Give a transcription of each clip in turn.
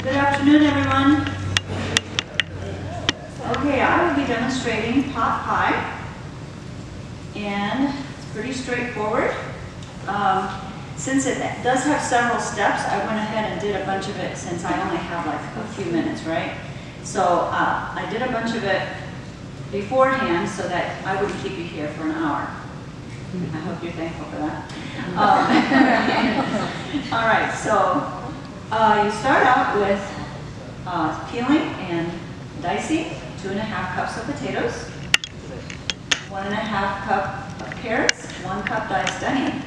Good afternoon, everyone. Okay, I will be demonstrating pot pie, and it's pretty straightforward. Since it does have several steps, I went ahead and did a bunch of it since I only have like a few minutes, right? So I did a bunch of it beforehand so that I wouldn't keep you here for an hour. I hope you're thankful for that. All right, so you start out with peeling and dicing 2½ cups of potatoes, 1½ cup of carrots, 1 cup diced onion.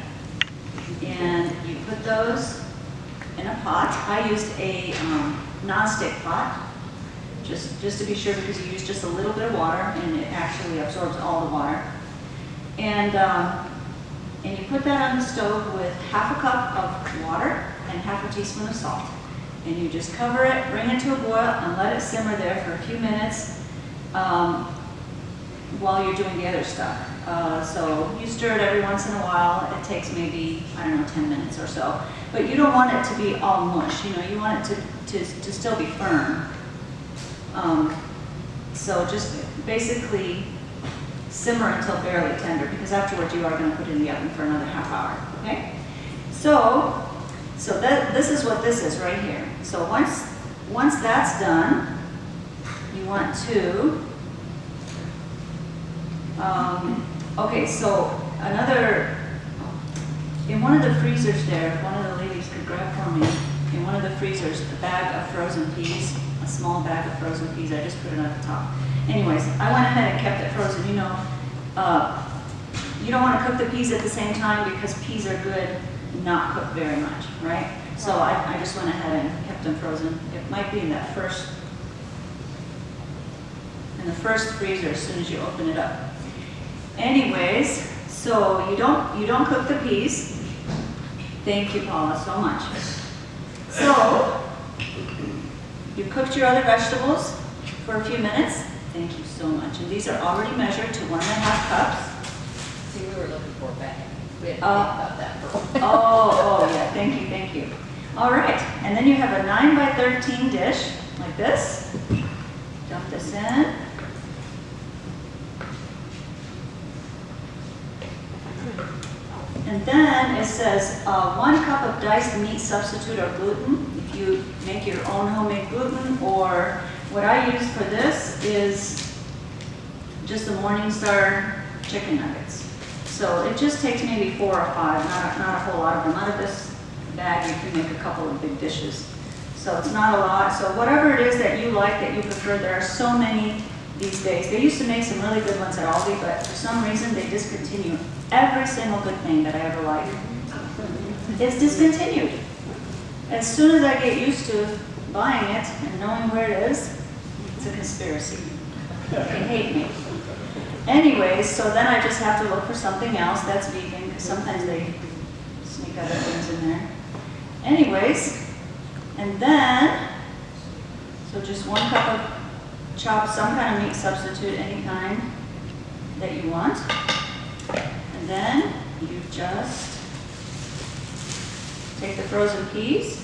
And you put those in a pot. I used a non-stick pot, just to be sure, because you use just a little bit of water and it actually absorbs all the water. And you put that on the stove with ½ a cup of water and ½ a teaspoon of salt. And you just cover it, bring it to a boil, and let it simmer there for a few minutes while you're doing the other stuff. So you stir it every once in a while. It takes maybe, I don't know, 10 minutes or so. But you don't want it to be all mush, you know, you want it to still be firm. So just basically simmer until barely tender, because afterwards you are going to put it in the oven for another ½ hour, okay? So this is what this is right here. So once that's done, you want to, okay, so in one of the freezers there, if one of the ladies could grab for me, in one of the freezers, a bag of frozen peas, a small bag of frozen peas, I just put it at the top. Anyways, I went ahead and kept it frozen. You know, you don't want to cook the peas at the same time because peas are good not cooked very much, right? So I just went ahead and kept them frozen. It might be in the first freezer as soon as you open it up. Anyways, so you don't cook the peas. Thank you, Paula, so much. So you cooked your other vegetables for a few minutes. Thank you so much. And these are already measured to 1½ cups. See, we were looking for a bag. We had to think about that for a while. Oh, yeah, thank you. All right, and then you have a 9 by 13 dish, like this. Dump this in. And then it says 1 cup of diced meat substitute or gluten. If you make your own homemade gluten, or what I use for this is just the Morningstar chicken nuggets. So it just takes maybe 4 or 5, not a whole lot of them. Out of this bag, you can make a couple of big dishes. So it's not a lot. So whatever it is that you like, that you prefer, there are so many these days. They used to make some really good ones at Aldi, but for some reason they discontinue every single good thing that I ever liked. It's discontinued. As soon as I get used to buying it and knowing where it is, it's a conspiracy. They hate me. Anyways, so then I just have to look for something else that's vegan, because sometimes they sneak other things in there. Anyways, and then, so just 1 cup of chopped, some kind of meat substitute, any kind that you want. And then you just take the frozen peas,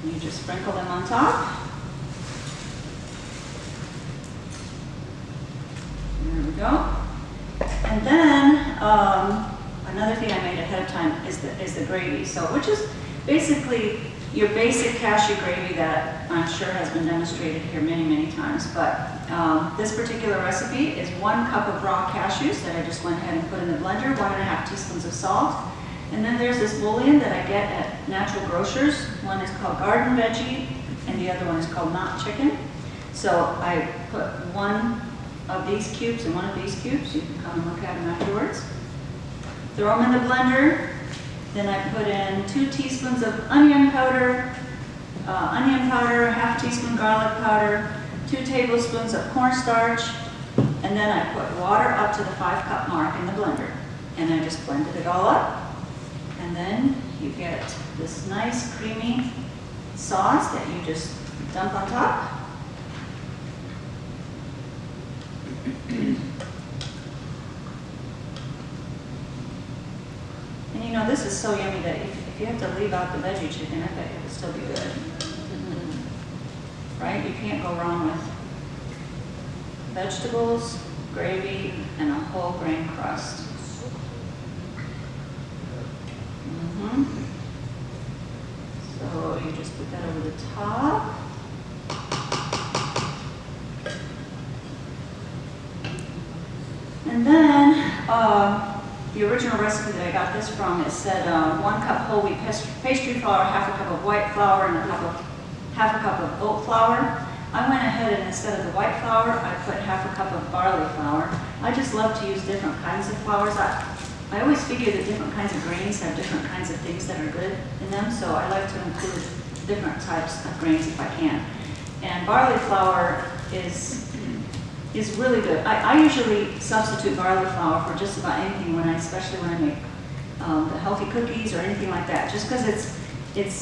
and you just sprinkle them on top. There we go. And then another thing I made ahead of time is the gravy. So, which is basically your basic cashew gravy that I'm sure has been demonstrated here many times. But this particular recipe is 1 cup of raw cashews that I just went ahead and put in the blender, 1½ teaspoons of salt. And then there's this bouillon that I get at Natural Grocers. One is called Garden Veggie, and the other one is called Not Chicken. So I put 1 of these cubes and 1 of these cubes. You can come and look at them afterwards. Throw them in the blender. Then I put in 2 teaspoons of onion powder, ½ teaspoon garlic powder, 2 tablespoons of cornstarch, and then I put water up to the 5-cup mark in the blender. And I just blended it all up. And then you get this nice creamy sauce that you just dump on top. And you know, this is so yummy that if you have to leave out the veggie chicken, I bet it would still be good. right? You can't go wrong with vegetables, gravy, and a whole grain crust. So you just put that over the top. And then, the original recipe that I got this from, it said 1 cup whole wheat pastry flour, half a cup of white flour, and half a cup of oat flour. I went ahead and instead of the white flour, I put half a cup of barley flour. I just love to use different kinds of flours. I always figure that different kinds of grains have different kinds of things that are good in them, so I like to include different types of grains if I can. And barley flour is really good. I usually substitute barley flour for just about anything especially when I make the healthy cookies or anything like that, just because it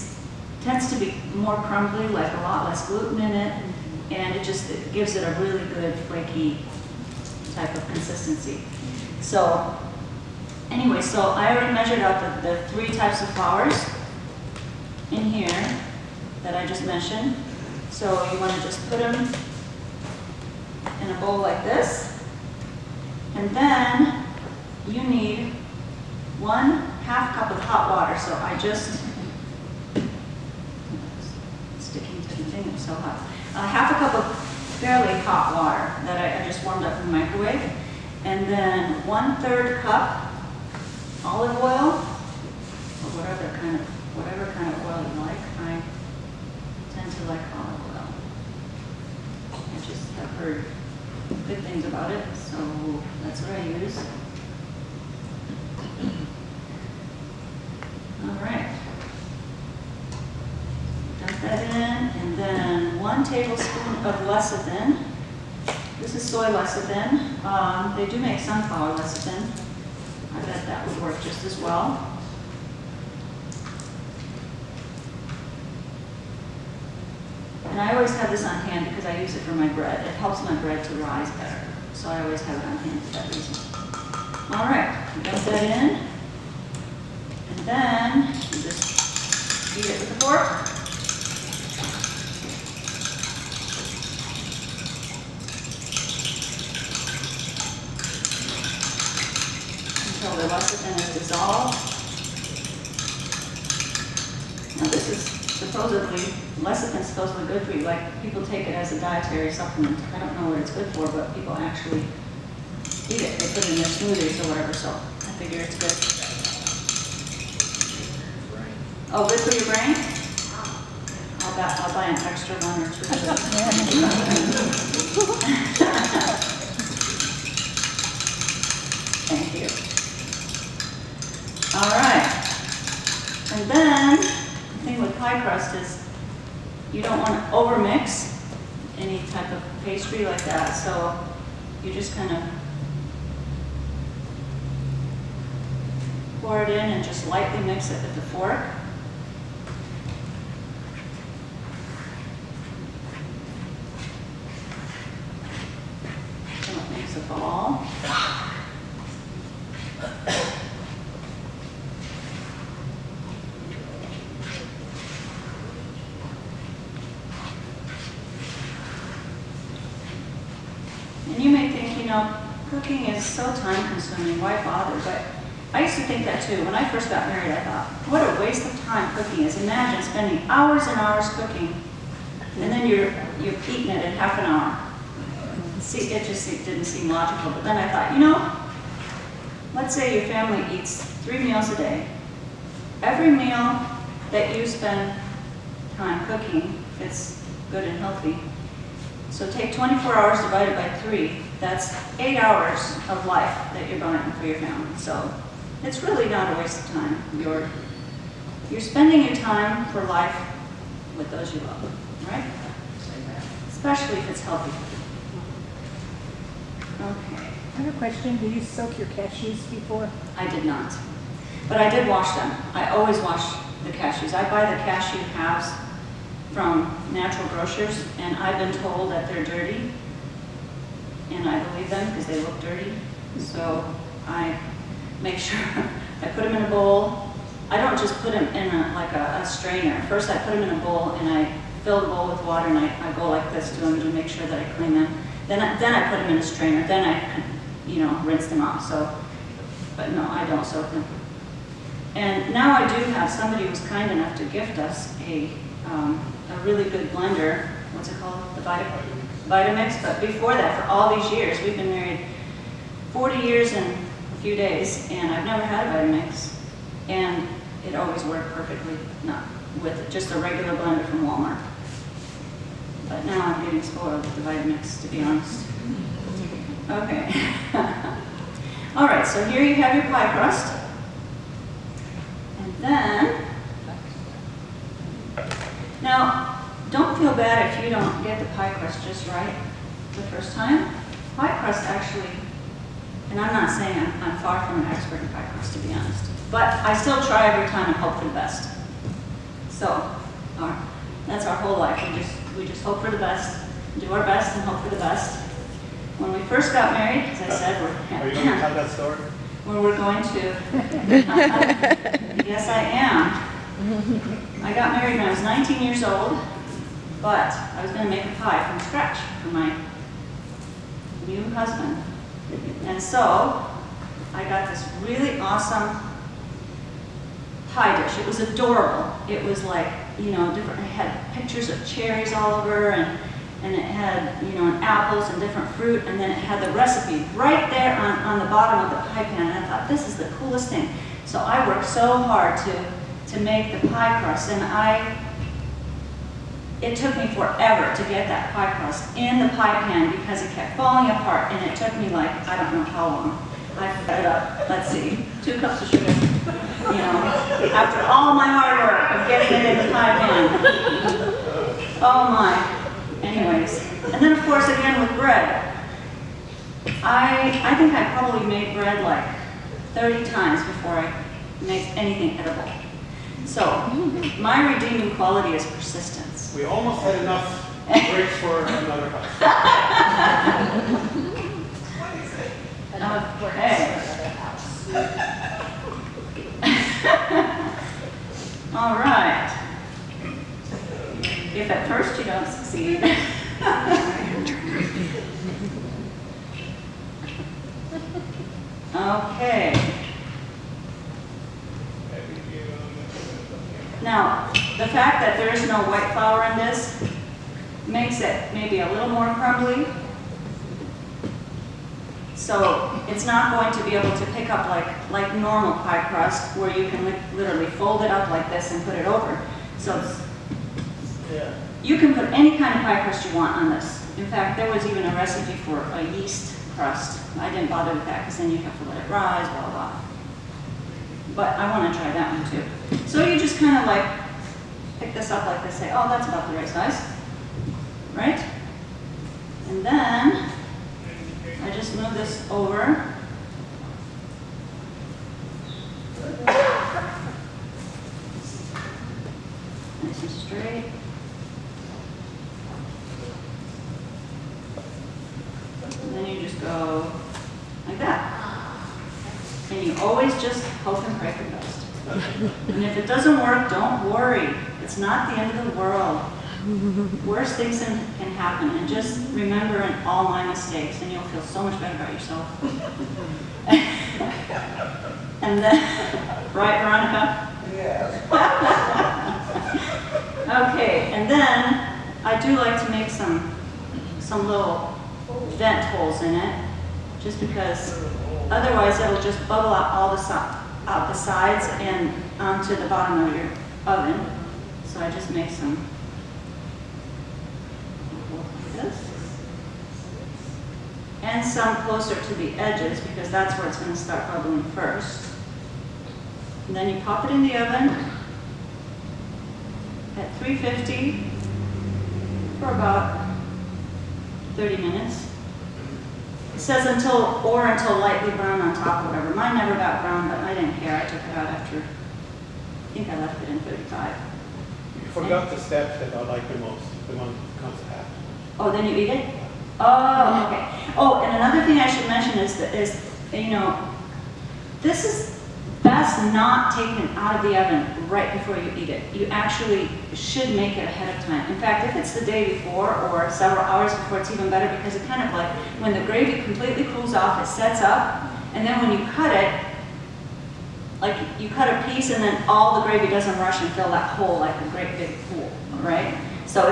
tends to be more crumbly, like a lot less gluten in it, and it gives it a really good flaky type of consistency. So anyway, so I already measured out the 3 types of flours in here that I just mentioned. So you want to just put them in a bowl like this, and then you need 1/2 cup of hot water. So I just sticking to the thing, it's so hot. 1/2 cup of fairly hot water that I just warmed up in the microwave, and then 1/3 cup olive oil, or whatever kind of oil you like. I tend to like olive oil. I just have heard good things about it, so that's what I use. All right. Dump that in, and then 1 tablespoon of lecithin. This is soy lecithin. They do make sunflower lecithin. I bet that would work just as well. And I always have this on hand because I use it for my bread. It helps my bread to rise better. So I always have it on hand for that reason. All right, dump that in. And then you just eat it with a fork. Until the lecithin is dissolved. Now this is lecithin is supposedly good for you. Like, people take it as a dietary supplement. I don't know what it's good for, but people actually eat it. They put it in their smoothies or whatever, so I figure it's good. Oh, good for your brain? I'll buy an extra 1 or 2 of those. Thank you. All right. And then, the thing with pie crust is you don't want to overmix any type of pastry like that, so you just kind of pour it in and just lightly mix it with the fork. So it makes a ball. And you may think, cooking is so time consuming, why bother? But I used to think that too. When I first got married, I thought, what a waste of time cooking is. Imagine spending hours and hours cooking, and then you're eating it in half an hour. See, it didn't seem logical. But then I thought, let's say your family eats 3 meals a day. Every meal that you spend time cooking, it's good and healthy. So take 24 hours divided by 3. That's 8 hours of life that you're buying for your family. So it's really not a waste of time. You're spending your time for life with those you love, right? Especially if it's healthy. Okay. I have a question. Do you soak your cashews before? I did not. But I did wash them. I always wash the cashews. I buy the cashew halves from natural grocers, and I've been told that they're dirty, and I believe them because they look dirty. So I make sure I put them in a bowl. I don't just put them in like a strainer. First I put them in a bowl and I fill the bowl with water and I go like this to them to make sure that I clean them. Then I put them in a strainer. Then I, you know, rinse them off. So, but no, I don't soak them. And now I do have somebody who's kind enough to gift us a really good blender. What's it called? The Vitamix. But before that, for all these years, we've been married 40 years and a few days, and I've never had a Vitamix. And it always worked perfectly, not with just a regular blender from Walmart. But now I'm getting spoiled with the Vitamix, to be honest. Okay. All right, so here you have your pie crust. And then, now, don't feel bad if you don't get the pie crust just right the first time. Pie crust actually, and I'm not saying I'm far from an expert in pie crust, to be honest, but I still try every time and hope for the best. So, that's our whole life. We just hope for the best, do our best and hope for the best. When we first got married, as I said, Are you going to tell that story? when we're going to, yes I am. I got married when I was 19 years old, but I was going to make a pie from scratch for my new husband. And so, I got this really awesome pie dish. It was adorable. It was like, you know, different, it had pictures of cherries all over, and it had, you know, apples and different fruit, and then it had the recipe right there on the bottom of the pie pan, and I thought, this is the coolest thing. So I worked so hard to make the pie crust, and it took me forever to get that pie crust in the pie pan because it kept falling apart, and it took me like, I don't know how long. I fed it up, let's see, 2 cups of sugar, you know, after all my hard work of getting it in the pie pan. Oh my. Anyways, and then of course again with bread. I think I probably made bread like 30 times before I made anything edible. So my redeeming quality is persistence. We almost had enough breaks for another house. All right. If at first you don't succeed. Okay. Now, the fact that there is no white flour in this makes it maybe a little more crumbly. So it's not going to be able to pick up like normal pie crust where you can literally fold it up like this and put it over. So you can put any kind of pie crust you want on this. In fact, there was even a recipe for a yeast crust. I didn't bother with that because then you have to let it rise, blah, blah. But I want to try that one too. So you just kind of like pick this up like this, say, oh, that's about the right size, right? And then I just move this over. Nice and straight. And then you just go like that. And you always just hope and pray for the best. And if it doesn't work, don't worry. It's not the end of the world. Worst things can happen, and just remember all my mistakes, and you'll feel so much better about yourself. And then, right, Veronica? Yes. Okay, and then I do like to make some little vent holes in it, just because otherwise it'll just bubble out all out the sides and onto the bottom of your oven. So I just make some like this. And some closer to the edges because that's where it's going to start bubbling first. And then you pop it in the oven at 350 for about 30 minutes. It says until lightly brown on top or whatever. Mine never got brown, but I didn't care. I took it out after, I think I left it in 35. You forgot the step that I like the most, the one that comes after. Oh, then you eat it? Oh, okay. Oh, and another thing I should mention is, you know, that best not taking it out of the oven right before you eat it. You actually should make it ahead of time. In fact, if it's the day before or several hours before, it's even better because it kind of like, when the gravy completely cools off, it sets up, and then when you cut it, like you cut a piece and then all the gravy doesn't rush and fill that hole like a great big pool, right? So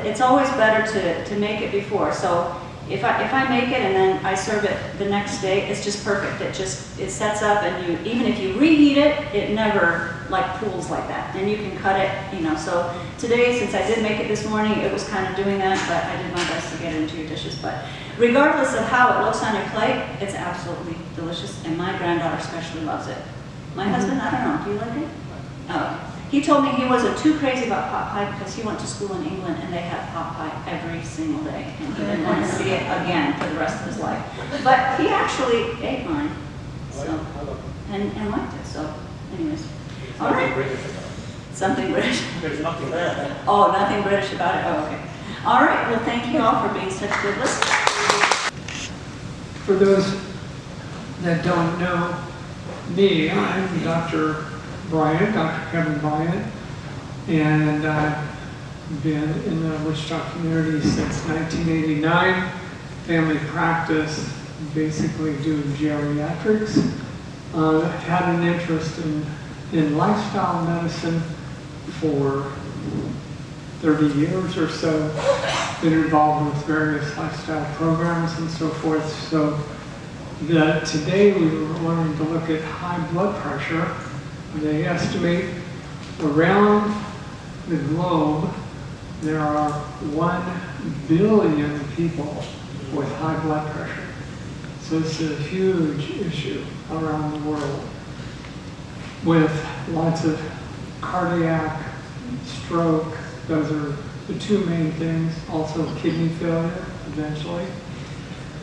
it's always better to make it before. So if I make it and then I serve it the next day, it's just perfect. It sets up, and even if you reheat it, it never like pools like that. And you can cut it, you know. So today, since I did make it this morning, it was kind of doing that, but I did my best to get it into your dishes. But regardless of how it looks on your plate, it's absolutely delicious, and my granddaughter especially loves it. My husband, I don't know, do you like it? Oh. He told me he wasn't too crazy about pot pie because he went to school in England and they had pot pie every single day, and he didn't want to see it again for the rest of his life. But he actually ate mine, so, and liked it, so anyways. All right. Something British. There's nothing there. Oh, nothing British about it? Oh, okay. All right, well, thank you all for being such good listeners. For those that don't know me, I'm Dr. Bryant, Dr. Kevin Bryant, and I've been in the Wichita community since 1989. Family practice, basically doing geriatrics. I've had an interest in lifestyle medicine for 30 years or so. Been involved with various lifestyle programs and so forth. So today we were wanting to look at high blood pressure. They estimate around the globe there are 1 billion people with high blood pressure. So it's a huge issue around the world, with lots of cardiac, stroke. Those are the two main things. Also kidney failure eventually.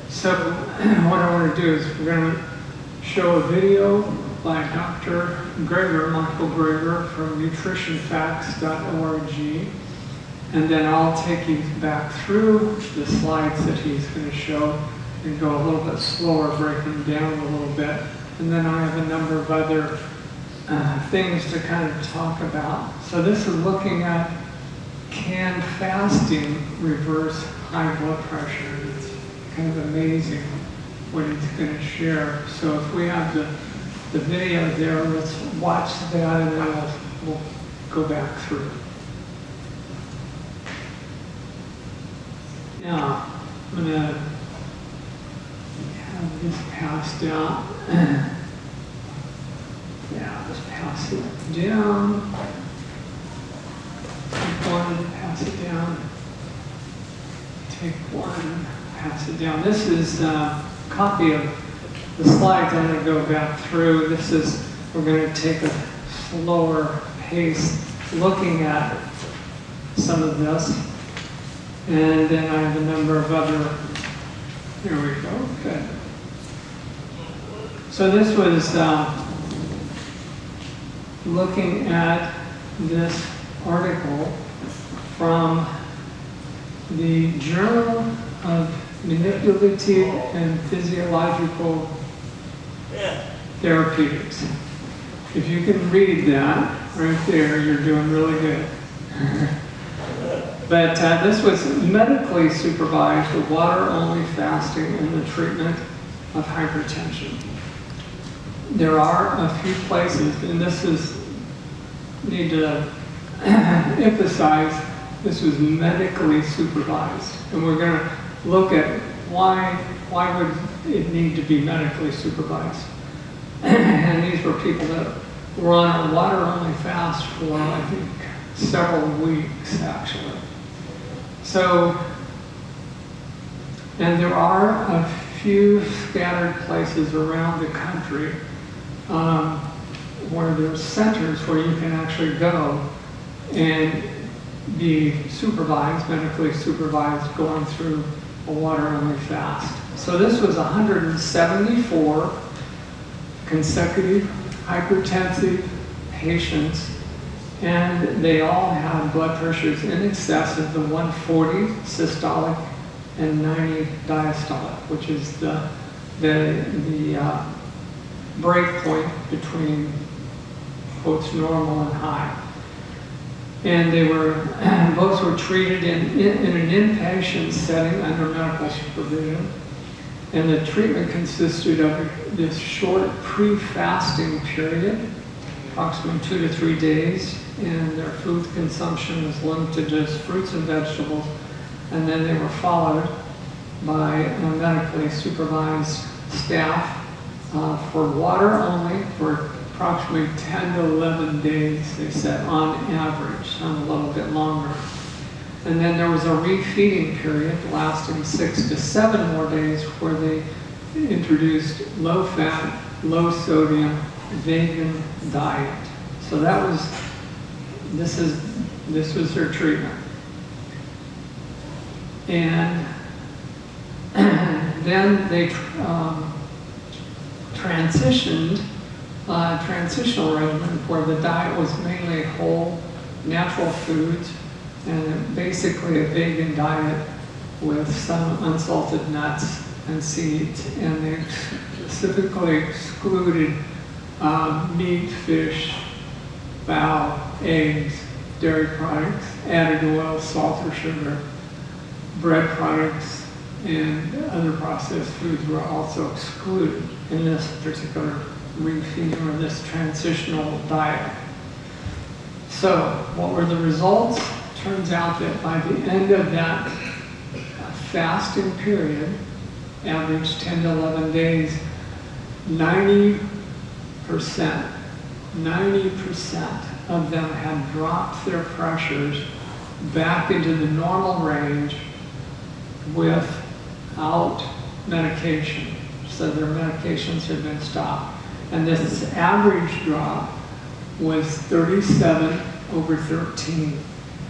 So what I want to do is we're going to show a video by Dr. Greger, Michael Greger from nutritionfacts.org, and then I'll take you back through the slides that he's going to show and go a little bit slower, breaking down a little bit. And then I have a number of other things to kind of talk about. So this is looking at, can fasting reverse high blood pressure? It's kind of amazing what he's going to share. So if we have the video there, let's watch that, and then we'll go back through. Now, I'm going to have this passed out. Yeah, just pass it down. Take one, pass it down. Take one, pass it down. This is a copy of the slides I'm going to go back through. We're going to take a slower pace looking at some of this. And then I have a number of other, here we go, good. So this was looking at this article from the Journal of Manipulative and Physiological Therapeutics. If you can read that right there, you're doing really good. But this was medically supervised water-only fasting in the treatment of hypertension. There are a few places, and this is, need to emphasize, this was medically supervised. And we're going to look at why would it need to be medically supervised. And these were people that were on a water-only fast for, I think, several weeks, actually. So, and there are a few scattered places around the country where there's centers where you can actually go and be supervised, medically supervised, going through a water-only fast. So this was 174 consecutive hypertensive patients, and they all had blood pressures in excess of the 140 systolic and 90 diastolic, which is the break point between quotes normal and high. And they were, both were treated in an inpatient setting under medical supervision. And the treatment consisted of this short pre-fasting period, approximately 2 to 3 days, and their food consumption was limited to just fruits and vegetables. And then they were followed by a medically supervised staff for water only for approximately 10 to 11 days, they said, on average, some a little bit longer. And then there was a refeeding period lasting 6 to 7 more days where they introduced low-fat, low-sodium, vegan diet. So that was, this was their treatment. And then they transitional regimen where the diet was mainly whole, natural foods, and basically a vegan diet with some unsalted nuts and seeds. And they specifically excluded meat, fish, fowl, eggs, dairy products, added oil, salt or sugar, bread products, and other processed foods were also excluded in this particular refeeding or this transitional diet. So what were the results? Turns out that by the end of that fasting period, average 10 to 11 days, 90% of them had dropped their pressures back into the normal range without medication. So their medications had been stopped. And this average drop was 37/13.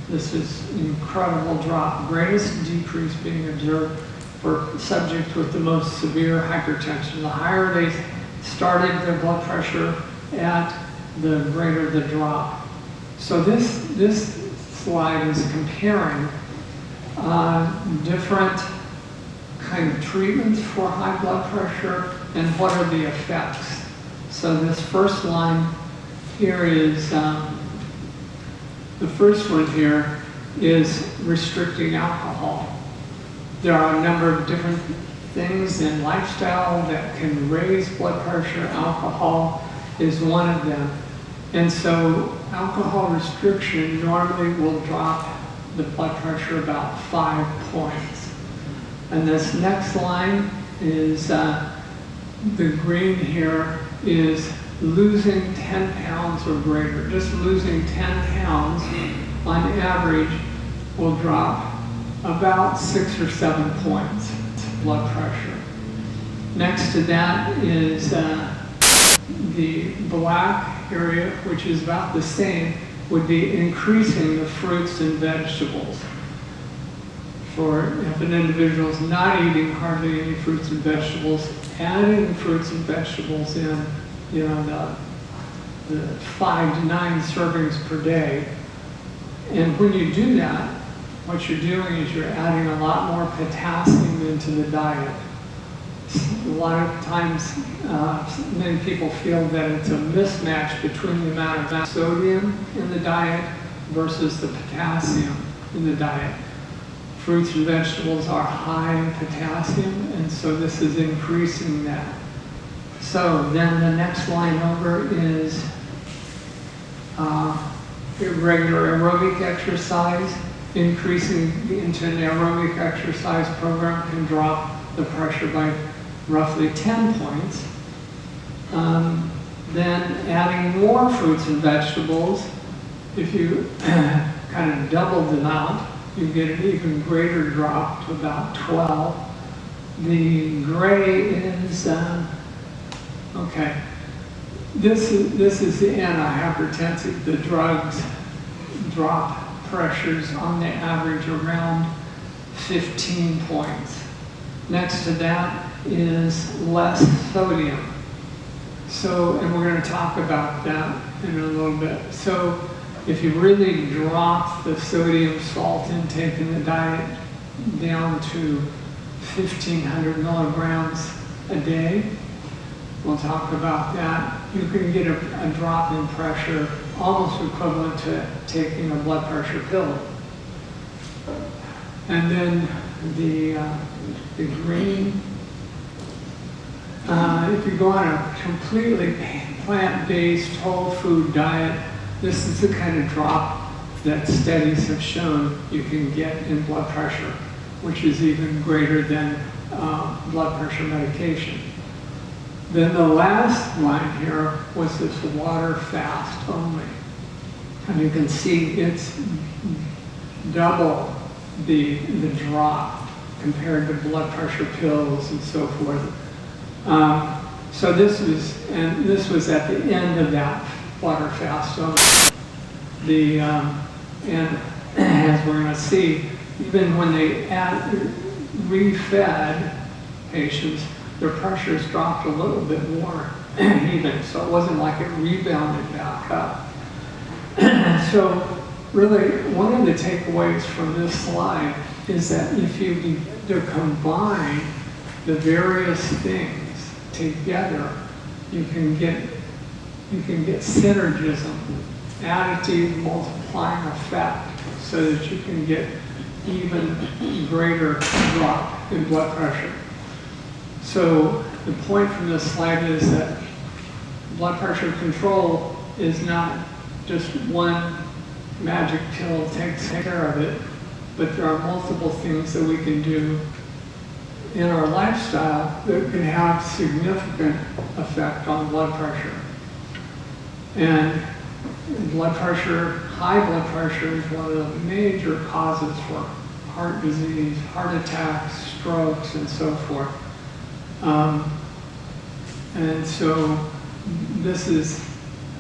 This is an incredible drop, greatest decrease being observed for subjects with the most severe hypertension. The higher they started their blood pressure at, the greater the drop. So this slide is comparing different kind of treatments for high blood pressure and what are the effects. So this first line here is, the first one here is restricting alcohol. There are a number of different things in lifestyle that can raise blood pressure. Alcohol is one of them. And so alcohol restriction normally will drop the blood pressure about 5 points. And this next line is, the green here is losing 10 pounds or greater. Just losing 10 pounds on average will drop about 6 or 7 points blood pressure. Next to that is the black area, which is about the same, would be increasing the fruits and vegetables. For if an individual is not eating hardly any fruits and vegetables, adding fruits and vegetables in, you know, the 5 to 9 servings per day. And when you do that, what you're doing is you're adding a lot more potassium into the diet. A lot of times, many people feel that it's a mismatch between the amount of sodium in the diet versus the potassium in the diet. Fruits and vegetables are high in potassium, and so this is increasing that. So then the next line over is regular aerobic exercise. Increasing into an aerobic exercise program can drop the pressure by roughly 10 points. Then adding more fruits and vegetables, if you kind of double the amount, you get an even greater drop to about 12. The gray is, okay, this is the antihypertensive. The drugs drop pressures on the average around 15 points. Next to that is less sodium. So, and we're going to talk about that in a little bit. So, if you really drop the sodium salt intake in the diet down to 1,500 milligrams a day, we'll talk about that. You can get a drop in pressure almost equivalent to taking a blood pressure pill. And then the green, if you go on a completely plant-based whole food diet, this is the kind of drop that studies have shown you can get in blood pressure, which is even greater than blood pressure medication. Then the last line here was this water fast only. And you can see it's double the drop compared to blood pressure pills and so forth. So this was at the end of that water fast. So and as we're going to see, even when they refed patients, their pressures dropped a little bit more even. So it wasn't like it rebounded back up. So really, one of the takeaways from this slide is that if you begin to combine the various things together, you can get synergism, additive multiplying effect, so that you can get even greater drop in blood pressure. So the point from this slide is that blood pressure control is not just one magic pill takes care of it, but there are multiple things that we can do in our lifestyle that can have significant effect on blood pressure. And blood pressure, high blood pressure, is one of the major causes for heart disease, heart attacks, strokes, and so forth. And so this is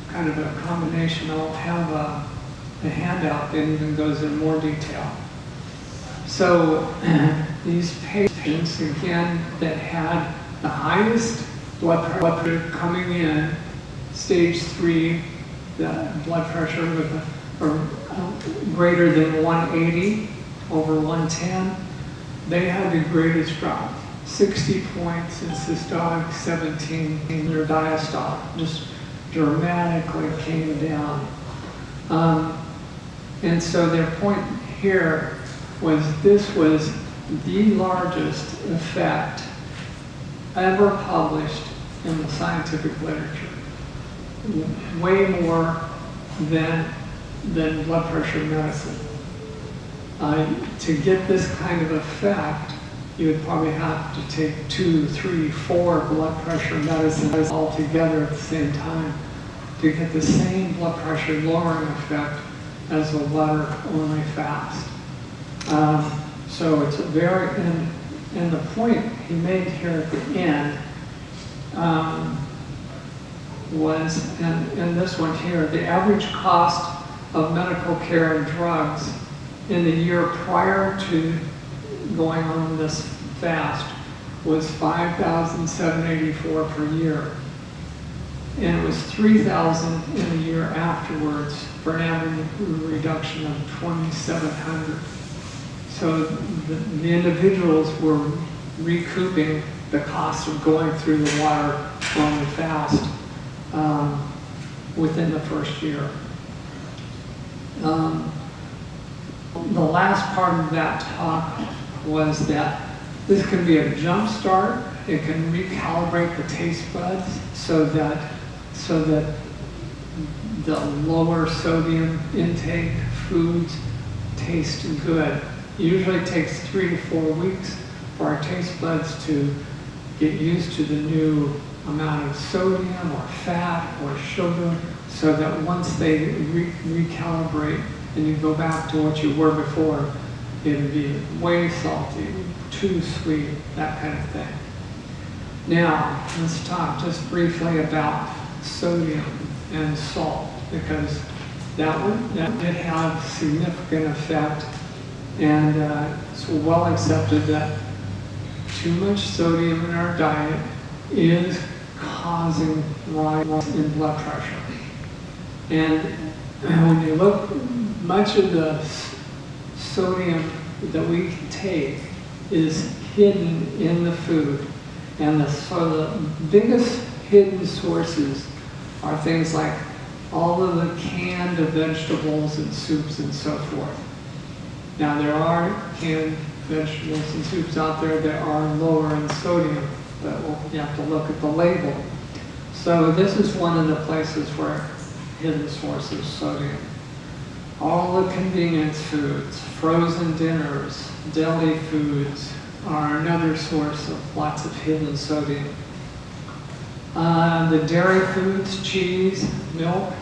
kind of a combination. I'll have a handout that even goes in more detail. So these patients, again, that had the highest blood pressure coming in, stage 3, the blood pressure with greater than 180 over 110, they had the greatest drop. 60 points in systolic, 17 in their diastolic, just dramatically came down. And so their point here was this was the largest effect ever published in the scientific literature. Way more than blood pressure medicine. To get this kind of effect, you would probably have to take 2, 3, 4 blood pressure medicines all together at the same time to get the same blood pressure lowering effect as the water only fast. So it's a very, and the point he made here at the end was, and this one here, the average cost of medical care and drugs in the year prior to going on this fast was $5,784 per year. And it was $3,000 in the year afterwards for an average reduction of $2,700. So the individuals were recouping the cost of going through the water only fast within the first year. The last part of that talk was that this can be a jump start. It can recalibrate the taste buds so that the lower sodium intake foods taste good. It usually takes 3 to 4 weeks for our taste buds to get used to the new amount of sodium or fat or sugar, so that once they recalibrate and you go back to what you were before, it'll be way salty, too sweet, that kind of thing. Now, let's talk just briefly about sodium and salt, because that did have significant effect, and it's well accepted that too much sodium in our diet is causing rise in blood pressure. And when you look, much of the sodium that we take is hidden in the food. And so the biggest hidden sources are things like all of the canned vegetables and soups and so forth. Now there are canned vegetables and soups out there that are lower in sodium, but you have to look at the label. So this is one of the places where hidden sources sodium. All the convenience foods, frozen dinners, deli foods are another source of lots of hidden sodium. The dairy foods, cheese, milk,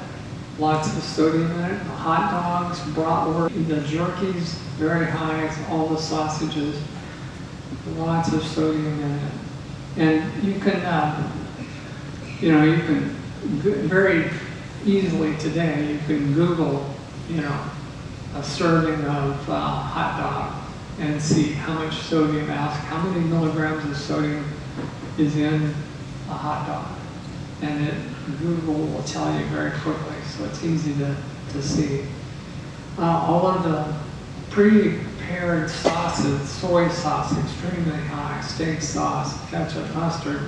lots of sodium in it. Hot dogs, bratwurst, the jerkies, very high. All the sausages, lots of sodium in it. And you can, you can very easily today, you can Google, a serving of hot dog and see how much sodium, ask how many milligrams of sodium is in a hot dog. And Google will tell you very quickly, so it's easy to see. All of the pre-prepared sauces, soy sauce, extremely high, steak sauce, ketchup, mustard,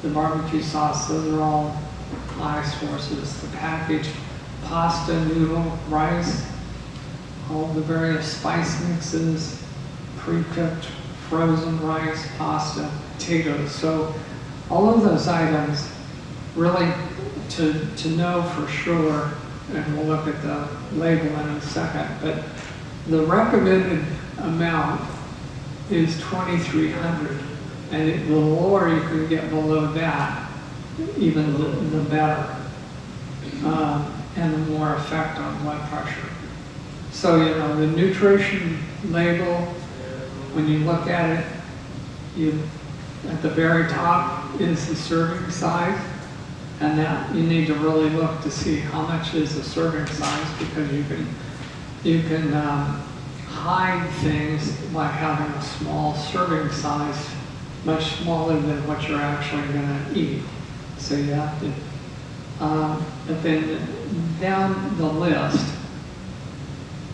the barbecue sauce, those are all high sources. The packaged pasta, noodle, rice, all the various spice mixes, pre-cooked frozen rice, pasta, potatoes. So all of those items, really to know for sure, and we'll look at the label in a second, but the recommended amount is 2,300, and the lower you can get below that, even the better, and the more effect on blood pressure. So, the nutrition label, when you look at it, at the very top is the serving size, and that you need to really look to see how much is the serving size, because you can hide things by having a small serving size, much smaller than what you're actually going to eat. So you have to, but then down the list,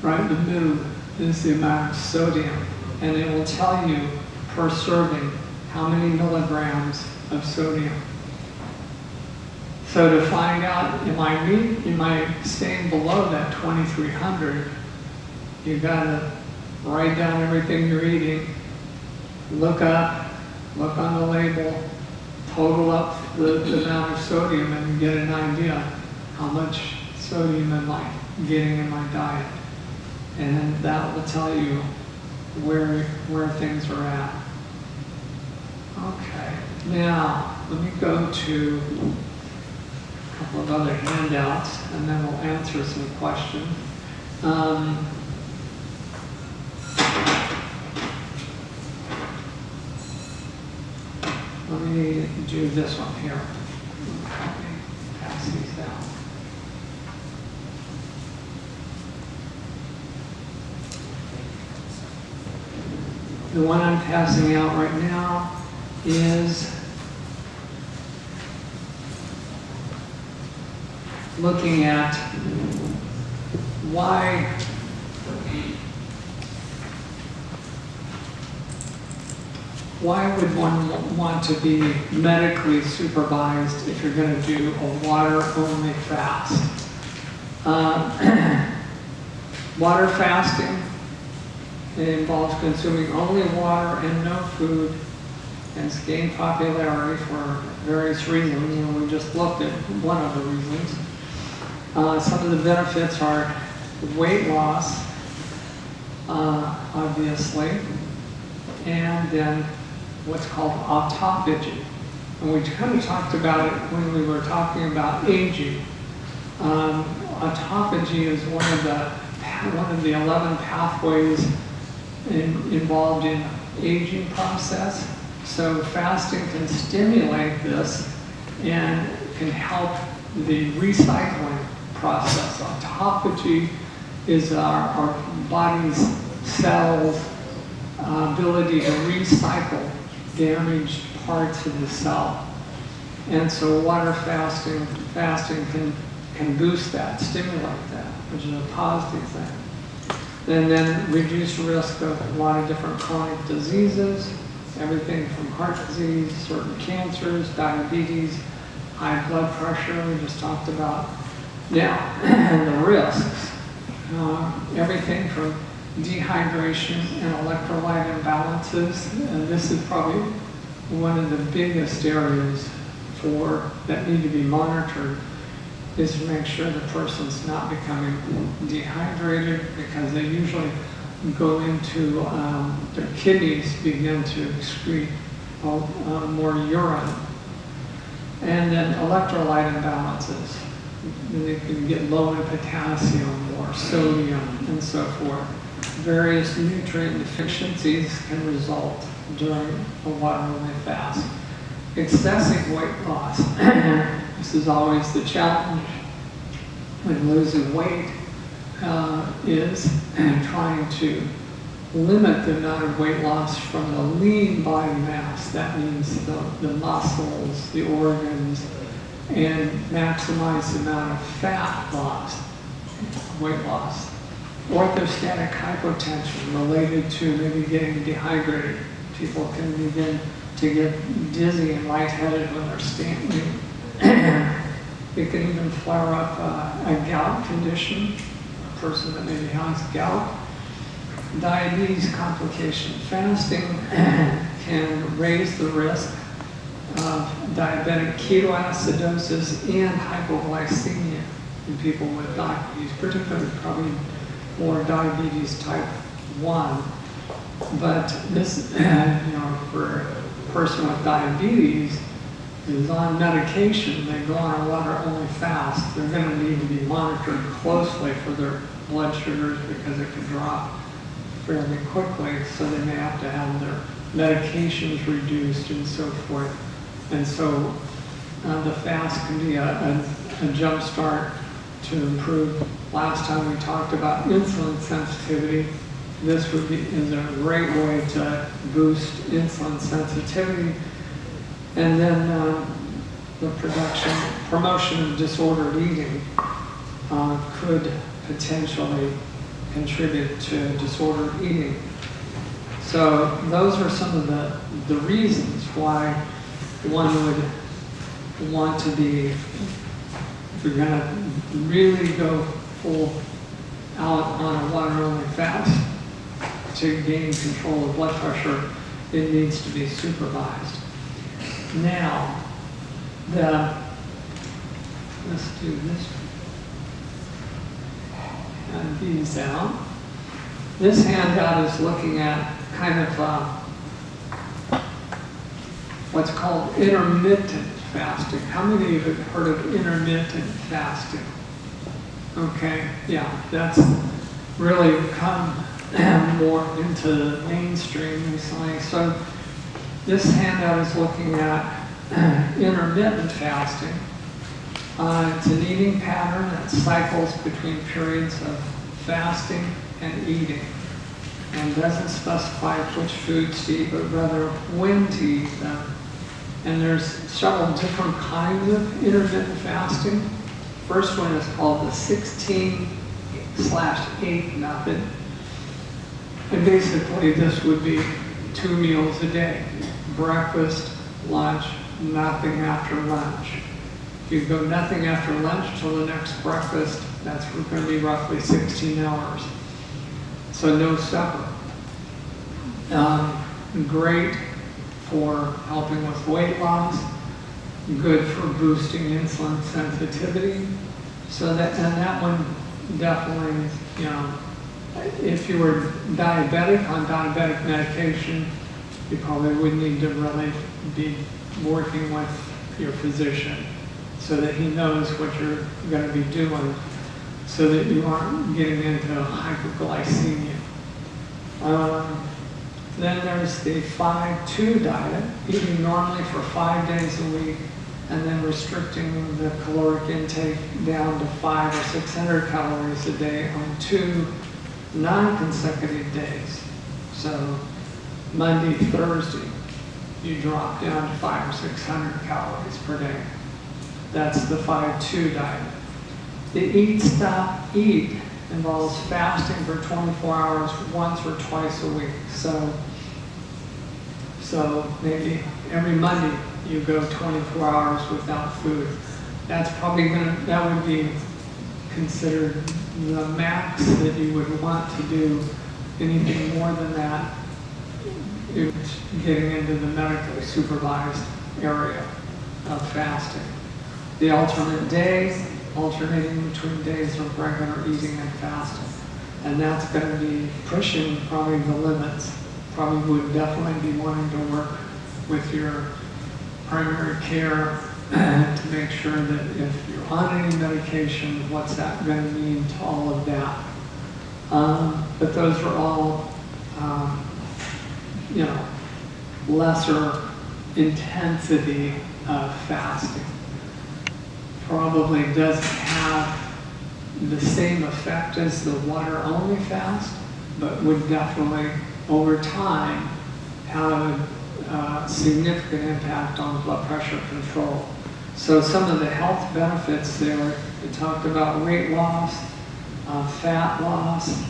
right in the middle is the amount of sodium, and it will tell you per serving how many milligrams of sodium. So to find out, am I staying below that 2,300, you gotta write down everything you're eating, look on the label, total up the amount of sodium, and you get an idea how much sodium am I getting in my diet. And that will tell you where things are at. Okay, now let me go to a couple of other handouts, and then we'll answer some questions. Let me do this one here. Let me pass these down. The one I'm passing out right now is looking at why would one want to be medically supervised if you're going to do a water-only fast. Water fasting, it involves consuming only water and no food, and it's gained popularity for various reasons, and we just looked at one of the reasons. Some of the benefits are weight loss, obviously, and then what's called autophagy. And we kind of talked about it when we were talking about aging. Autophagy is one of the 11 pathways involved in aging process. So fasting can stimulate this and can help the recycling process. Autophagy is our body's cells' ability to recycle damaged parts of the cell. And so water fasting can boost that, stimulate that, which is a positive thing. And then reduce risk of a lot of different chronic diseases, everything from heart disease, certain cancers, diabetes, high blood pressure, we just talked about. Now, and the risks, everything from dehydration and electrolyte imbalances, and this is probably one of the biggest areas that need to be monitored, is to make sure the person's not becoming dehydrated, because they usually go into, their kidneys begin to excrete more urine. And then electrolyte imbalances. They can get low in potassium or sodium and so forth. Various nutrient deficiencies can result during a water-only fast. Excessive weight loss. This is always the challenge when losing weight, is trying to limit the amount of weight loss from the lean body mass. That means the muscles, the organs, and maximize the amount of fat loss, weight loss. Orthostatic hypotension related to maybe getting dehydrated. People can begin to get dizzy and lightheaded when they're standing. It can even flare up a gout condition, a person that maybe has gout. Diabetes complication. Fasting can raise the risk of diabetic ketoacidosis and hypoglycemia in people with diabetes, particularly probably more diabetes type 1. But this, for a person with diabetes is on medication, they go on a water-only fast, they're going to need to be monitored closely for their blood sugars, because it can drop fairly quickly, so they may have to have their medications reduced and so forth. And so the fast can be a jump start to improve. Last time we talked about insulin sensitivity. This is a great way to boost insulin sensitivity. And then the promotion of disordered eating could potentially contribute to disordered eating. So those are some of the reasons why one would want to be, if you're going to really go full out on a water-only fast to gain control of blood pressure, it needs to be supervised. Now, let's do this. And these out. This handout is looking at kind of what's called intermittent fasting. How many of you have heard of intermittent fasting? Okay, yeah, that's really come more into the mainstream recently. So this handout is looking at intermittent fasting. It's an eating pattern that cycles between periods of fasting and eating, and doesn't specify which foods to eat, but rather when to eat them. And there's several different kinds of intermittent fasting. First one is called the 16/8 method. And basically this would be 2 meals a day. Breakfast, lunch, nothing after lunch. If you go nothing after lunch till the next breakfast, that's going to be roughly 16 hours. So no supper. Great for helping with weight loss, good for boosting insulin sensitivity. So that one definitely, if you were diabetic on diabetic medication, you probably would need to really be working with your physician so that he knows what you're going to be doing, so that you aren't getting into hypoglycemia. Then there's the 5-2 diet, eating normally for 5 days a week, and then restricting the caloric intake down to 500 or 600 calories a day on 2 non-consecutive days. So Monday, Thursday, you drop down to 500 or 600 calories per day. That's the 5-2 diet. The Eat, Stop, Eat involves fasting for 24 hours once or twice a week. So maybe every Monday you go 24 hours without food. That's probably that would be considered the max that you would want to do. Anything more than that, it's getting into the medically supervised area of fasting. The alternate days, alternating between days of regular eating and fasting. And that's going to be pushing probably the limits. Probably would definitely be wanting to work with your primary care to make sure that if you're on any medication, what's that going to mean to all of that. But those are all, you know, lesser intensity of fasting. Probably doesn't have the same effect as the water-only fast, but would definitely, over time, have a significant impact on blood pressure control. So some of the health benefits there, we talked about weight loss, fat loss,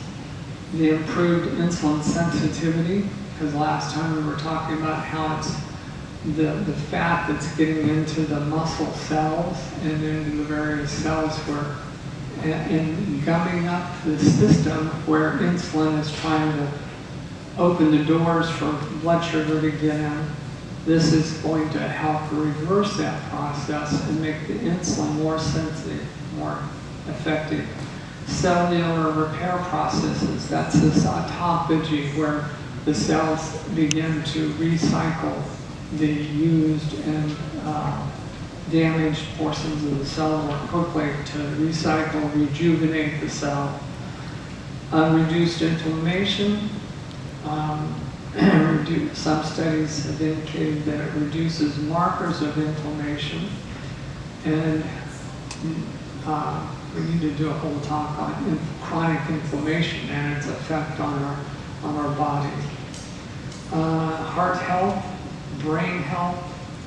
the improved insulin sensitivity, because last time we were talking about how it's the fat that's getting into the muscle cells and into the various cells where, and gumming up the system where insulin is trying to open the doors for blood sugar to get in. This is going to help reverse that process and make the insulin more sensitive, more effective. Cellular repair processes, that's this autophagy where the cells begin to recycle the used and damaged portions of the cell more quickly to recycle, rejuvenate the cell. Reduced inflammation. Some studies have indicated that it reduces markers of inflammation, and we need to do a whole talk on chronic inflammation and its effect on our body. Heart health, brain health,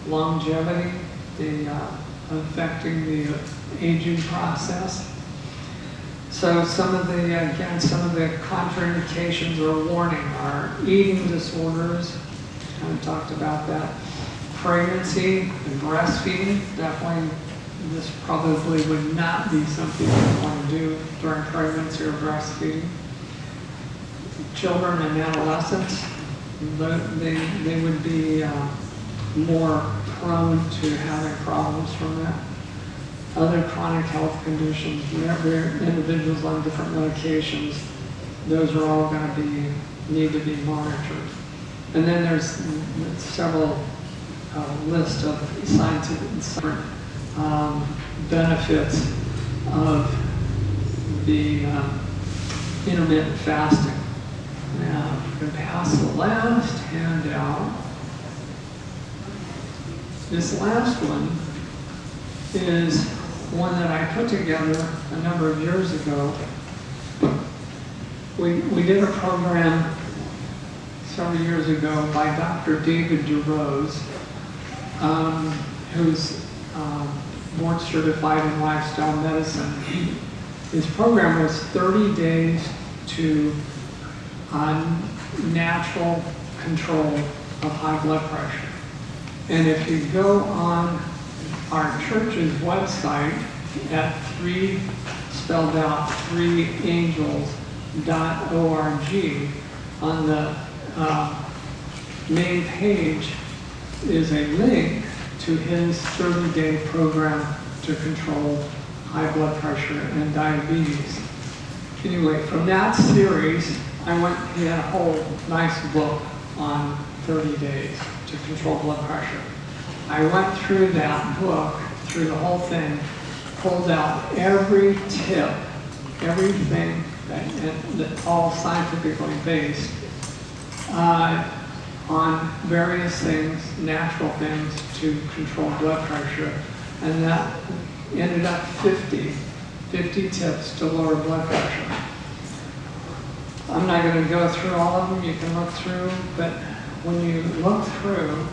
longevity, affecting the aging process. So some of the contraindications or warning are eating disorders, kind of talked about that. Pregnancy and breastfeeding, definitely this probably would not be something you want to do during pregnancy or breastfeeding. Children and adolescents, they would be more prone to having problems from that. Other chronic health conditions, individuals on different medications, those are all going to need to be monitored. And then there's several lists of scientific benefits of the intermittent fasting. Now, I'm going to pass the last handout. This last one is one that I put together a number of years ago. We did a program several years ago by Dr. David DeRose, who's board certified in lifestyle medicine. His program was 30 days to natural control of high blood pressure. And if you go on our church's website at 3angels.org, on the main page is a link to his 30-day program to control high blood pressure and diabetes. Anyway, from that series, he had a whole nice book on 30 days to control blood pressure. I went through that book, through the whole thing, pulled out every tip, everything that's all scientifically based on various things, natural things to control blood pressure. And that ended up 50 tips to lower blood pressure. I'm not going to go through all of them, you can look through, but when you look through,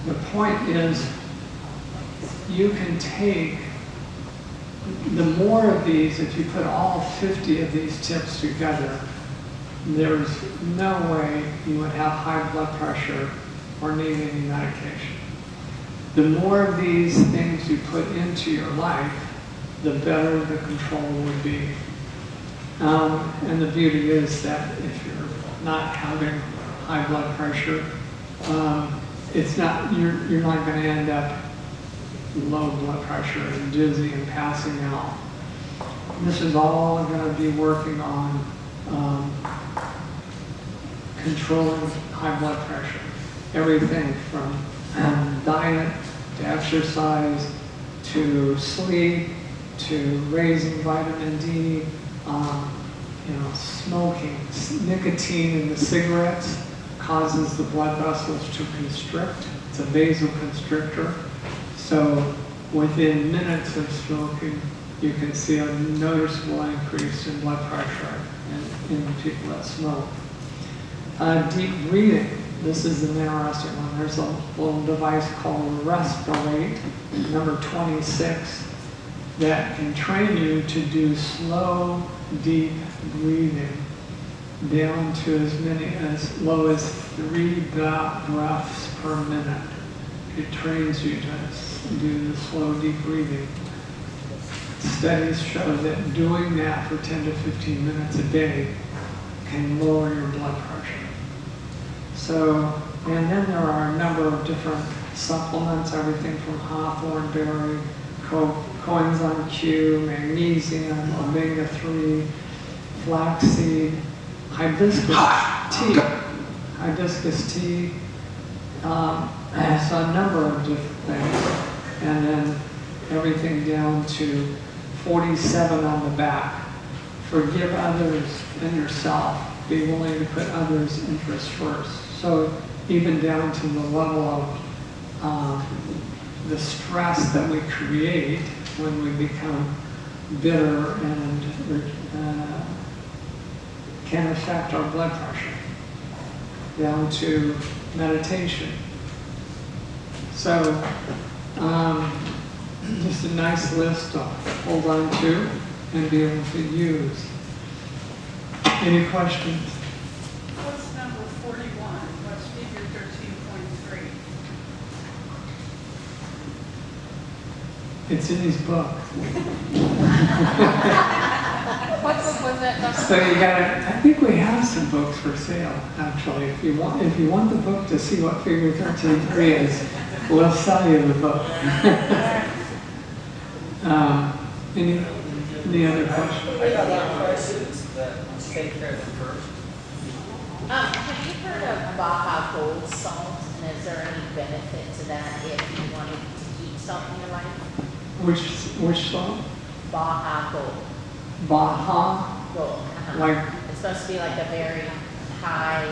the point is you can take the more of these, if you put all 50 of these tips together, there's no way you would have high blood pressure or need any medication. the more of these things you put into your life, the better the control would be. And the beauty is that if you're not having high blood pressure, it's not, you're not going to end up low blood pressure and dizzy and passing out. This is all going to be working on controlling high blood pressure. Everything from diet to exercise to sleep to raising vitamin D, smoking. Nicotine in the cigarettes causes the blood vessels to constrict. It's a vasoconstrictor. So within minutes of smoking, you can see a noticeable increase in blood pressure in people that smoke. Deep breathing. This is an interesting one. There's a little device called Respirate, number 26, that can train you to do slow, deep breathing down to as low as 3 breaths per minute. It trains you to do the slow, deep breathing. Studies show that doing that for 10 to 15 minutes a day can lower your blood pressure. So, and then there are a number of different supplements, everything from hawthorn berry, coenzyme Q, magnesium, omega-3, flaxseed, hibiscus tea, so a number of different things. And then everything down to 47 on the back. Forgive others and yourself. Be willing to put others' interests first. So even down to the level of the stress that we create when we become bitter and can affect our blood pressure, down to meditation. So just a nice list to hold on to and be able to use. Any questions? What's number 41? What's figure 13.3? It's in his book. What book was that, Dr.? So you gotta, I think we have some books for sale, actually. If you want the book to see what figure 13.3 is, we'll sell you the book. Any other questions? I got a lot of questions that take care of the first. Have you heard of Baja Gold salt? And is there any benefit to that if you wanted to keep salt in your life? Which salt? Baja Gold. Baja? Gold. Like, It's supposed to be like a very high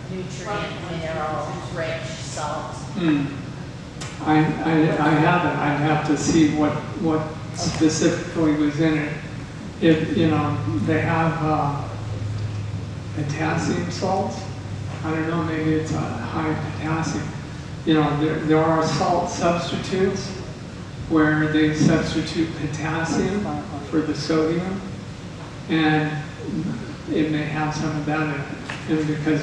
nutrient, mineral, rich salt. I haven't. I'd have to see what specifically was in it. If, they have potassium salts. I don't know, maybe it's a high potassium. There are salt substitutes where they substitute potassium for the sodium, and it may have some of that in it. And because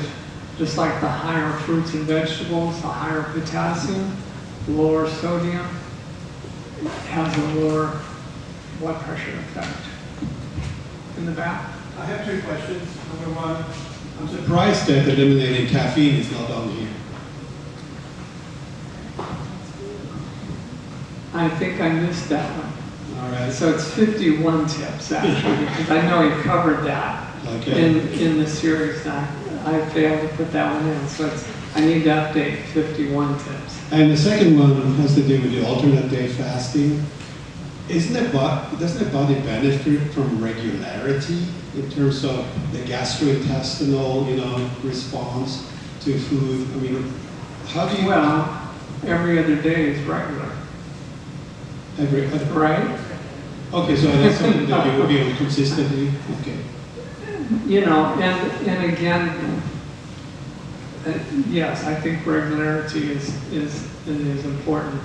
just like the higher fruits and vegetables, the higher potassium, lower sodium, has a lower blood pressure effect. In the back? I have two questions. Number one, I'm surprised that eliminating caffeine is not on here. I think I missed that one. All right. So it's 51 tips, actually, because I know he covered that Okay. in the series. I failed to put that one in, so I need to update 51 tips. And the second one has to do with the alternate day fasting. Doesn't the body benefit from regularity in terms of the gastrointestinal, response to food? I mean, how do you? Well, every other day is regular, right? Okay, so that's something that you would be able to consistently. Okay. And again, yes, I think regularity is important.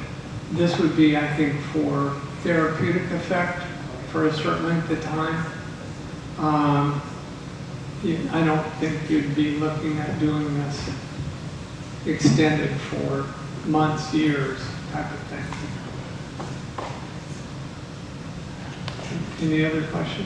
This would be, I think, for therapeutic effect for a certain length of time. I don't think you'd be looking at doing this extended for months, years. type of thing. Any other questions?